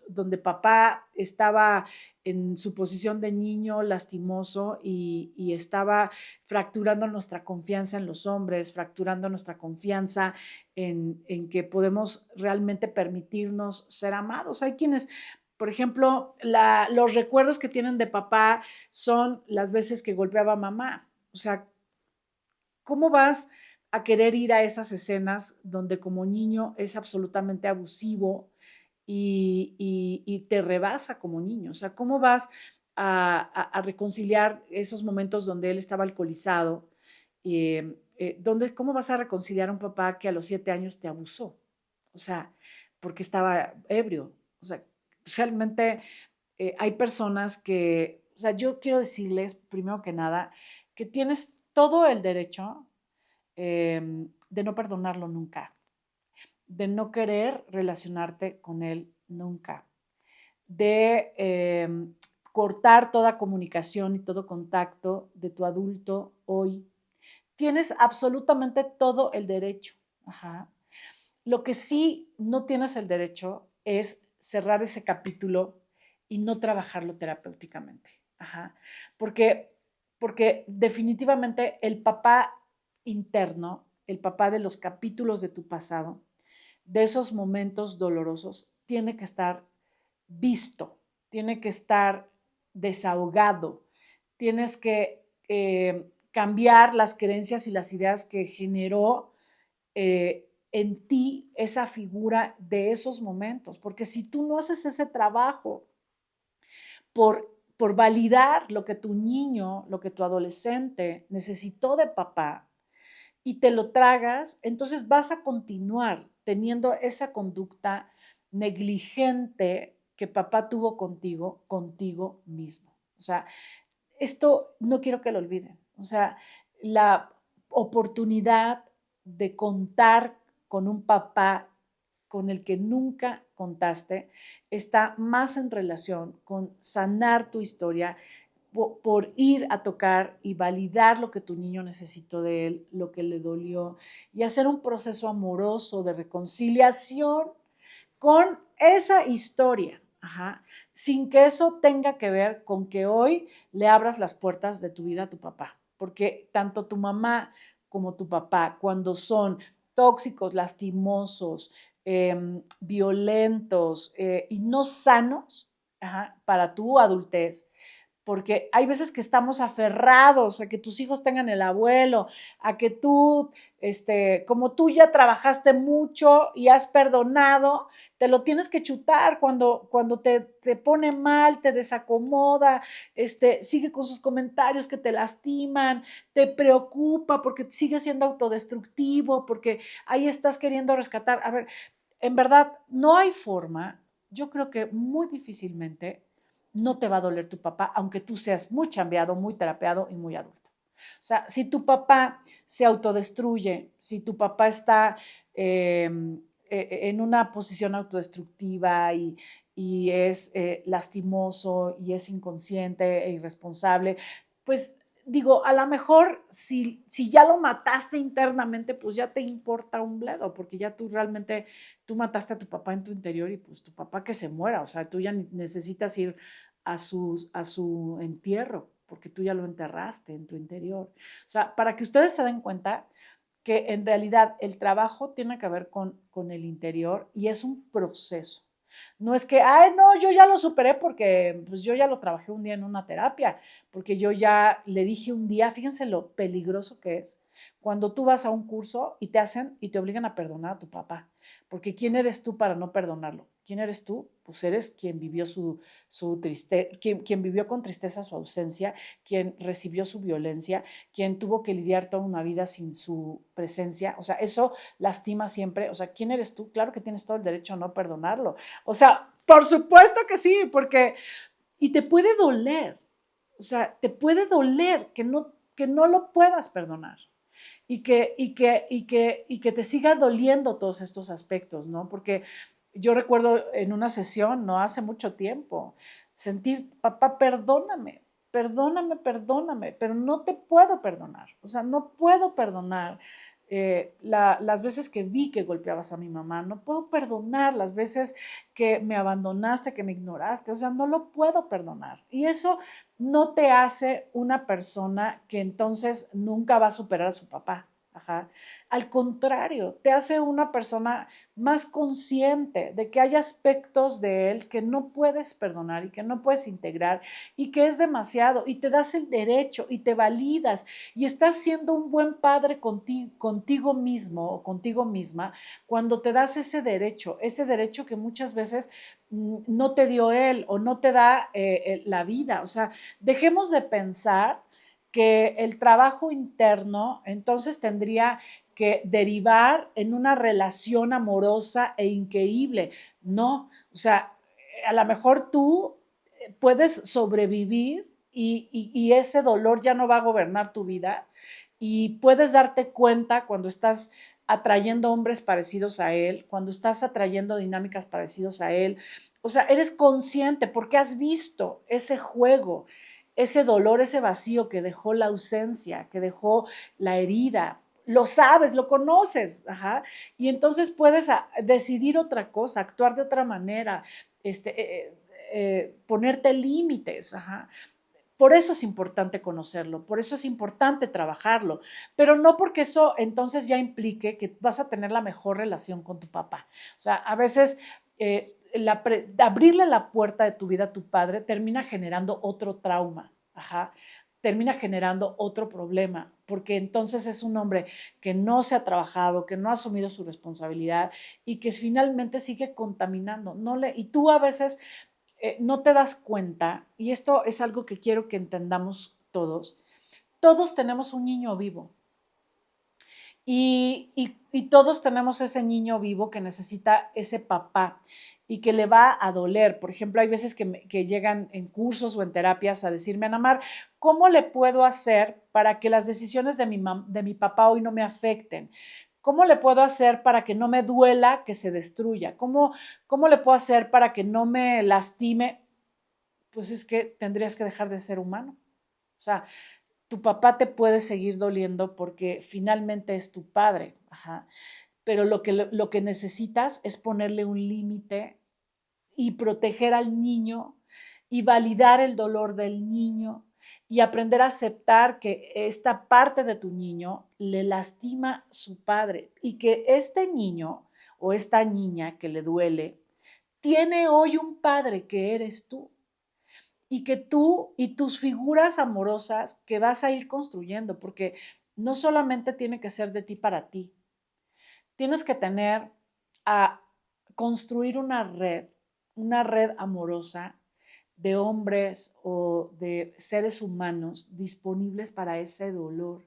donde papá estaba en su posición de niño lastimoso y estaba fracturando nuestra confianza en los hombres, fracturando nuestra confianza en que podemos realmente permitirnos ser amados. Hay quienes, por ejemplo, los recuerdos que tienen de papá son las veces que golpeaba a mamá. O sea, ¿cómo vas a querer ir a esas escenas donde como niño es absolutamente abusivo y te rebasa como niño? O sea, ¿cómo vas a reconciliar esos momentos donde él estaba alcoholizado? ¿Cómo vas a reconciliar a un papá que a los 7 años te abusó? O sea, porque estaba ebrio. O sea, realmente hay personas que, o sea, yo quiero decirles, primero que nada, que tienes todo el derecho de no perdonarlo nunca, de no querer relacionarte con él nunca, de cortar toda comunicación y todo contacto de tu adulto hoy. Tienes absolutamente todo el derecho. Ajá. Lo que sí no tienes el derecho es cerrar ese capítulo y no trabajarlo terapéuticamente. Ajá. Porque, porque definitivamente el papá interno, el papá de los capítulos de tu pasado, de esos momentos dolorosos, tiene que estar visto, tiene que estar desahogado, tienes que cambiar las creencias y las ideas que generó en ti esa figura de esos momentos, porque si tú no haces ese trabajo por validar lo que tu niño, lo que tu adolescente necesitó de papá y te lo tragas, entonces vas a continuar teniendo esa conducta negligente que papá tuvo contigo mismo. O sea, esto no quiero que lo olviden. O sea, la oportunidad de contar con un papá con el que nunca contaste está más en relación con sanar tu historia, por ir a tocar y validar lo que tu niño necesitó de él, lo que le dolió, y hacer un proceso amoroso de reconciliación con esa historia, sin que eso tenga que ver con que hoy le abras las puertas de tu vida a tu papá, porque tanto tu mamá como tu papá, cuando son tóxicos, lastimosos, violentos y no sanos para tu adultez, porque hay veces que estamos aferrados a que tus hijos tengan el abuelo, a que tú, como tú ya trabajaste mucho y has perdonado, te lo tienes que chutar cuando te pone mal, te desacomoda, sigue con sus comentarios que te lastiman, te preocupa porque sigue siendo autodestructivo, porque ahí estás queriendo rescatar. A ver, en verdad, no hay forma, yo creo que muy difícilmente no te va a doler tu papá, aunque tú seas muy chambeado, muy terapeado y muy adulto. O sea, si tu papá se autodestruye, si tu papá está en una posición autodestructiva y es lastimoso y es inconsciente e irresponsable, pues digo, a lo mejor si ya lo mataste internamente, pues ya te importa un bledo, porque ya tú realmente, tú mataste a tu papá en tu interior y pues tu papá que se muera, o sea, tú ya necesitas ir a su entierro, porque tú ya lo enterraste en tu interior. O sea, para que ustedes se den cuenta que en realidad el trabajo tiene que ver con el interior y es un proceso. No es que, ay, no, yo ya lo superé porque pues yo ya lo trabajé un día en una terapia, porque yo ya le dije un día, fíjense lo peligroso que es cuando tú vas a un curso y te hacen y te obligan a perdonar a tu papá, porque ¿quién eres tú para no perdonarlo? ¿Quién eres tú? Pues eres quien vivió su tristeza, quien vivió con tristeza su ausencia, quien recibió su violencia, quien tuvo que lidiar toda una vida sin su presencia. O sea, eso lastima siempre. O sea, ¿quién eres tú? Claro que tienes todo el derecho a no perdonarlo. O sea, por supuesto que sí, porque, y te puede doler. O sea, te puede doler que no lo puedas perdonar y que te siga doliendo todos estos aspectos, ¿no? Porque yo recuerdo en una sesión, no hace mucho tiempo, sentir, papá, perdóname, perdóname, perdóname, pero no te puedo perdonar. O sea, no puedo perdonar las veces que vi que golpeabas a mi mamá, no puedo perdonar las veces que me abandonaste, que me ignoraste, o sea, no lo puedo perdonar. Y eso no te hace una persona que entonces nunca va a superar a su papá. Ajá. Al contrario, te hace una persona más consciente de que hay aspectos de él que no puedes perdonar y que no puedes integrar y que es demasiado y te das el derecho y te validas y estás siendo un buen padre contigo mismo o contigo misma cuando te das ese derecho que muchas veces no te dio él o no te da la vida. O sea, dejemos de pensar que el trabajo interno entonces tendría que derivar en una relación amorosa e increíble. No, o sea, a lo mejor tú puedes sobrevivir y ese dolor ya no va a gobernar tu vida y puedes darte cuenta cuando estás atrayendo hombres parecidos a él, cuando estás atrayendo dinámicas parecidas a él. O sea, eres consciente porque has visto ese juego, ese dolor, ese vacío que dejó la ausencia, que dejó la herida. Lo sabes, lo conoces, ajá, y entonces puedes decidir otra cosa, actuar de otra manera, ponerte límites, ajá. Por eso es importante conocerlo, por eso es importante trabajarlo, pero no porque eso entonces ya implique que vas a tener la mejor relación con tu papá. O sea, a veces abrirle la puerta de tu vida a tu padre termina generando otro trauma, ajá, termina generando otro problema, porque entonces es un hombre que no se ha trabajado, que no ha asumido su responsabilidad y que finalmente sigue contaminando. Y tú a veces no te das cuenta, y esto es algo que quiero que entendamos todos tenemos un niño vivo y todos tenemos ese niño vivo que necesita ese papá y que le va a doler. Por ejemplo, hay veces que llegan en cursos o en terapias a decirme, Ana Mar, ¿cómo le puedo hacer para que las decisiones de mi papá hoy no me afecten? ¿Cómo le puedo hacer para que no me duela que se destruya? ¿Cómo le puedo hacer para que no me lastime? Pues es que tendrías que dejar de ser humano. O sea, tu papá te puede seguir doliendo porque finalmente es tu padre, ajá. Pero lo que necesitas es ponerle un límite y proteger al niño y validar el dolor del niño y aprender a aceptar que esta parte de tu niño le lastima su padre y que este niño o esta niña que le duele tiene hoy un padre que eres tú y que tú y tus figuras amorosas que vas a ir construyendo, porque no solamente tiene que ser de ti para ti, tienes que tener a construir una red amorosa de hombres o de seres humanos disponibles para ese dolor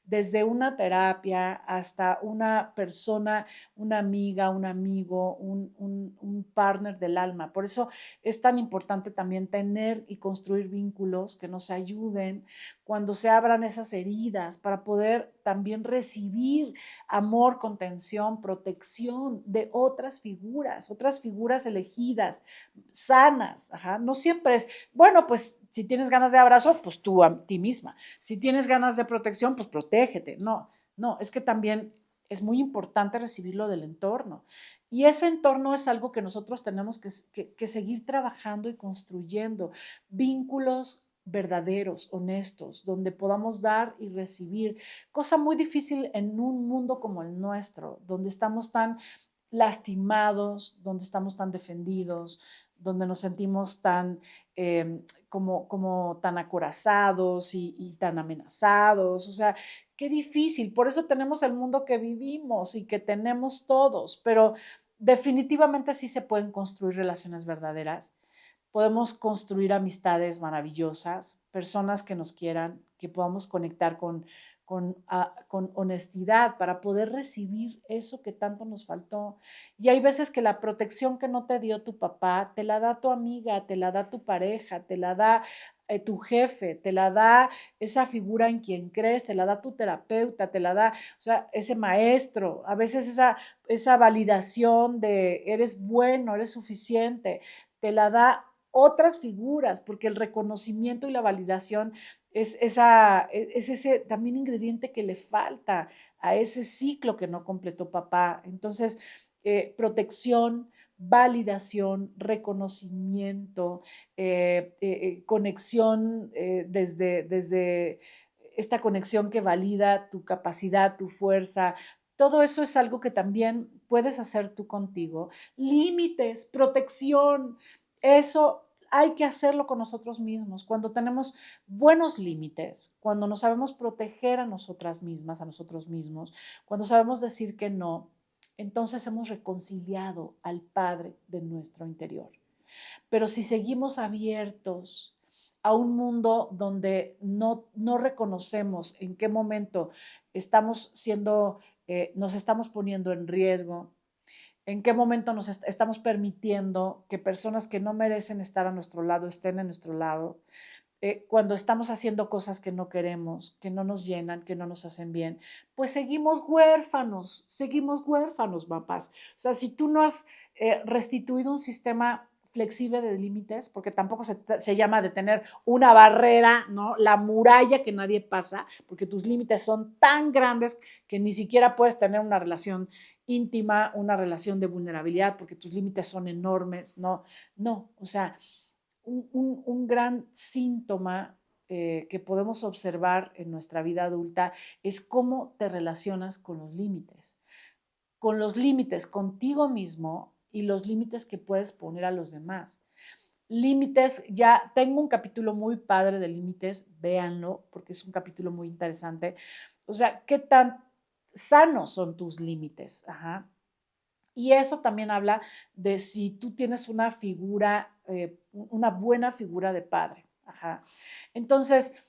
desde una terapia hasta una persona, una amiga, un amigo, un partner del alma. Por eso es tan importante también tener y construir vínculos que nos ayuden cuando se abran esas heridas para poder también recibir amor, contención, protección de otras figuras elegidas, sanas. Ajá. No siempre es, bueno, pues si tienes ganas de abrazo, pues tú a ti misma. Si tienes ganas de protección, pues protégete. No, es que también es muy importante recibirlo del entorno. Y ese entorno es algo que nosotros tenemos que seguir trabajando y construyendo. Vínculos verdaderos, honestos, donde podamos dar y recibir, cosa muy difícil en un mundo como el nuestro, donde estamos tan lastimados, donde estamos tan defendidos, donde nos sentimos tan como tan acorazados y tan amenazados. O sea, qué difícil. Por eso tenemos el mundo que vivimos y que tenemos todos, pero definitivamente sí se pueden construir relaciones verdaderas. Podemos construir amistades maravillosas, personas que nos quieran, que podamos conectar con honestidad para poder recibir eso que tanto nos faltó. Y hay veces que la protección que no te dio tu papá, te la da tu amiga, te la da tu pareja, te la da tu jefe, te la da esa figura en quien crees, te la da tu terapeuta, te la da, o sea, ese maestro, a veces esa validación de eres bueno, eres suficiente, te la da otras figuras, porque el reconocimiento y la validación es ese también ingrediente que le falta a ese ciclo que no completó papá. Entonces, protección, validación, reconocimiento, conexión desde esta conexión que valida tu capacidad, tu fuerza. Todo eso es algo que también puedes hacer tú contigo. Límites, protección, eso hay que hacerlo con nosotros mismos. Cuando tenemos buenos límites, cuando nos sabemos proteger a nosotras mismas, a nosotros mismos, cuando sabemos decir que no, entonces hemos reconciliado al Padre de nuestro interior. Pero si seguimos abiertos a un mundo donde no reconocemos en qué momento estamos nos estamos poniendo en riesgo, en qué momento nos estamos permitiendo que personas que no merecen estar a nuestro lado estén a nuestro lado, cuando estamos haciendo cosas que no queremos, que no nos llenan, que no nos hacen bien, pues seguimos huérfanos, papás. O sea, si tú no has restituido un sistema flexible de límites, porque tampoco se llama de tener una barrera, ¿no? La muralla que nadie pasa, porque tus límites son tan grandes que ni siquiera puedes tener una relación íntima, una relación de vulnerabilidad, porque tus límites son enormes, ¿no? No, o sea, un gran síntoma que podemos observar en nuestra vida adulta es cómo te relacionas con los límites contigo mismo y los límites que puedes poner a los demás. Límites, ya tengo un capítulo muy padre de límites, véanlo, porque es un capítulo muy interesante. O sea, ¿qué tan sanos son tus límites? Ajá. Y eso también habla de si tú tienes una figura, una buena figura de padre. Ajá. Entonces,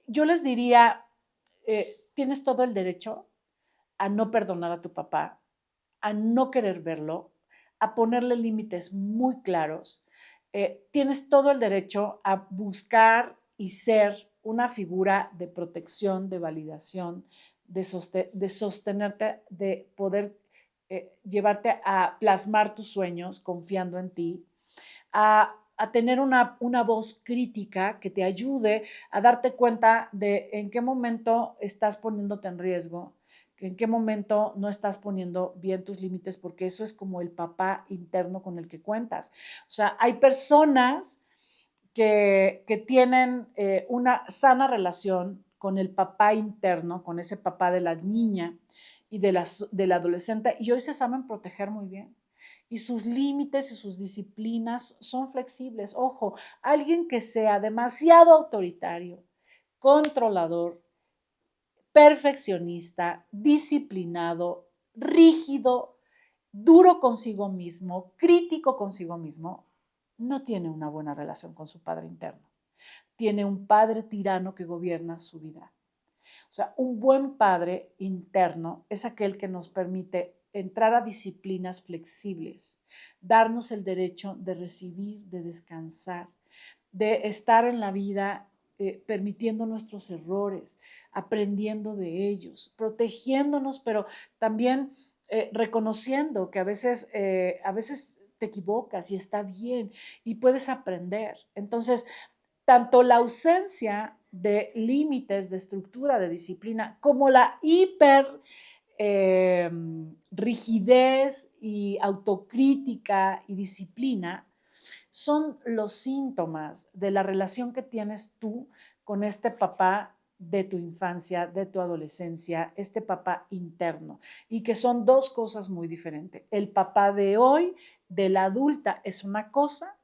yo les diría, tienes todo el derecho a no perdonar a tu papá, a no querer verlo, a ponerle límites muy claros. Tienes todo el derecho a buscar y ser una figura de protección, de validación, de sostenerte, de poder llevarte a plasmar tus sueños confiando en ti, a tener una voz crítica que te ayude a darte cuenta de en qué momento estás poniéndote en riesgo, en qué momento no estás poniendo bien tus límites, porque eso es como el papá interno con el que cuentas. O sea, hay personas que tienen una sana relación con el papá interno, con ese papá de la niña y del adolescente, y hoy se saben proteger muy bien. Y sus límites y sus disciplinas son flexibles. Ojo, alguien que sea demasiado autoritario, controlador, perfeccionista, disciplinado, rígido, duro consigo mismo, crítico consigo mismo, no tiene una buena relación con su padre interno. Tiene un padre tirano que gobierna su vida. O sea, un buen padre interno es aquel que nos permite entrar a disciplinas flexibles, darnos el derecho de recibir, de descansar, de estar en la vida permitiendo nuestros errores, aprendiendo de ellos, protegiéndonos, pero también reconociendo que a veces te equivocas y está bien y puedes aprender. Entonces, tanto la ausencia de límites, de estructura, de disciplina, como la hiper rigidez y autocrítica y disciplina son los síntomas de la relación que tienes tú con este papá de tu infancia, de tu adolescencia, este papá interno, y que son dos cosas muy diferentes. El papá de hoy, de la adulta, es una cosa,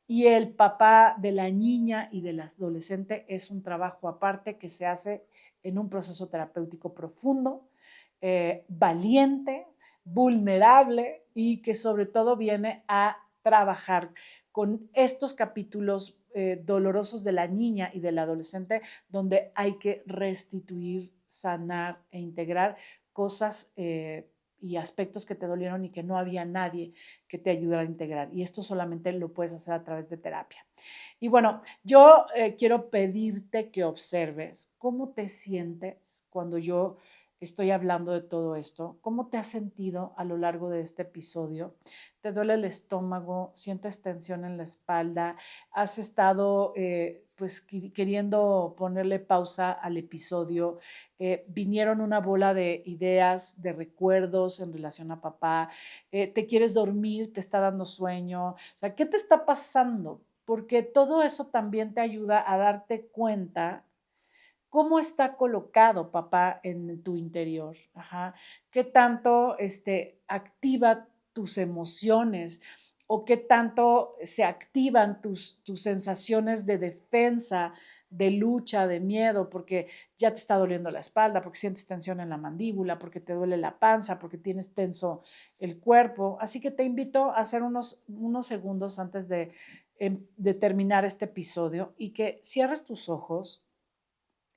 y el papá de la niña y del adolescente es un trabajo aparte que se hace en un proceso terapéutico profundo, valiente, vulnerable y que sobre todo viene a trabajar con estos capítulos dolorosos de la niña y del adolescente, donde hay que restituir, sanar e integrar cosas y aspectos que te dolieron y que no había nadie que te ayudara a integrar. Y esto solamente lo puedes hacer a través de terapia. Y bueno, yo quiero pedirte que observes cómo te sientes cuando yo estoy hablando de todo esto. ¿Cómo te has sentido a lo largo de este episodio? ¿Te duele el estómago? ¿Sientes tensión en la espalda? ¿Has estado pues queriendo ponerle pausa al episodio? ¿Vinieron una bola de ideas, de recuerdos en relación a papá? ¿Te quieres dormir? ¿Te está dando sueño? O sea, ¿qué te está pasando? Porque todo eso también te ayuda a darte cuenta cómo está colocado papá en tu interior. Ajá. ¿Qué tanto activa tus emociones o qué tanto se activan tus sensaciones de defensa, de lucha, de miedo, porque ya te está doliendo la espalda, porque sientes tensión en la mandíbula, porque te duele la panza, porque tienes tenso el cuerpo? Así que te invito a hacer unos segundos antes de terminar este episodio y que cierres tus ojos,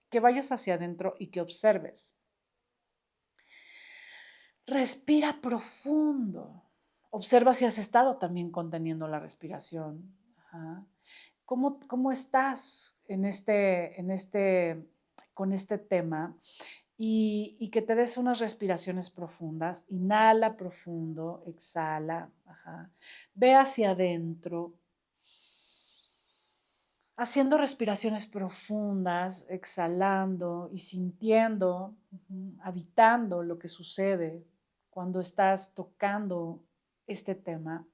que vayas hacia adentro y que observes. Respira profundo. Observa si has estado también conteniendo la respiración. Ajá. ¿Cómo estás con este tema? Y que te des unas respiraciones profundas. Inhala profundo, exhala. Ajá. Ve hacia adentro, haciendo respiraciones profundas, exhalando y sintiendo, habitando lo que sucede cuando estás tocando este tema.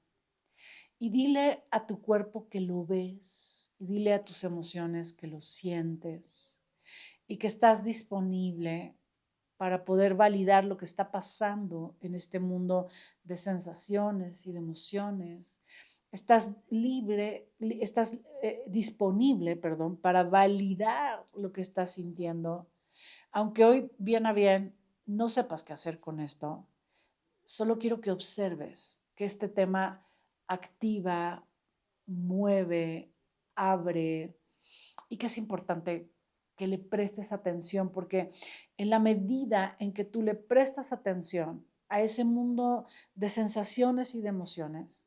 Y dile a tu cuerpo que lo ves, y dile a tus emociones que lo sientes y que estás disponible para poder validar lo que está pasando en este mundo de sensaciones y de emociones. Estás disponible, perdón, para validar lo que estás sintiendo. Aunque hoy, bien a bien, no sepas qué hacer con esto, solo quiero que observes que este tema activa, mueve, abre y que es importante que le prestes atención, porque en la medida en que tú le prestas atención a ese mundo de sensaciones y de emociones,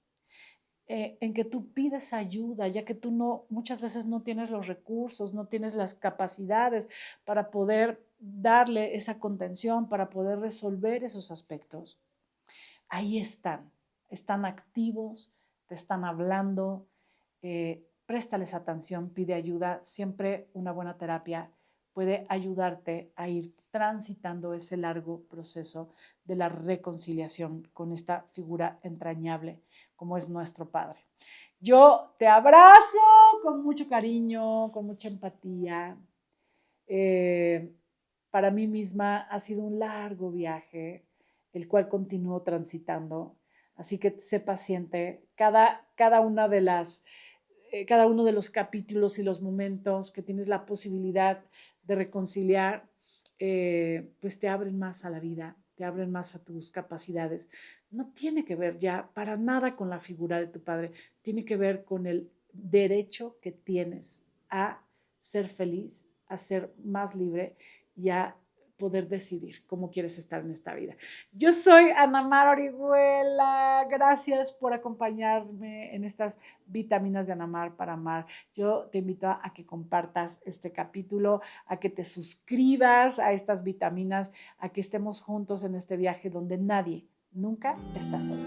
en que tú pides ayuda, ya que tú muchas veces no tienes los recursos, no tienes las capacidades para poder darle esa contención, para poder resolver esos aspectos. Ahí están activos, te están hablando, préstales atención, pide ayuda. Siempre una buena terapia puede ayudarte a ir transitando ese largo proceso de la reconciliación con esta figura entrañable como es nuestro Padre. Yo te abrazo con mucho cariño, con mucha empatía. Para mí misma ha sido un largo viaje, el cual continúo transitando. Así que sé paciente. Cada uno de los capítulos y los momentos que tienes la posibilidad de reconciliar, pues te abren más a la vida, te abren más a tus capacidades. No tiene que ver ya para nada con la figura de tu padre, tiene que ver con el derecho que tienes a ser feliz, a ser más libre y a poder decidir cómo quieres estar en esta vida. Yo soy Ana Mar Orihuela. Gracias por acompañarme en estas vitaminas de Ana Mar para amar. Yo te invito a que compartas este capítulo, a que te suscribas a estas vitaminas, a que estemos juntos en este viaje donde nadie nunca está solo.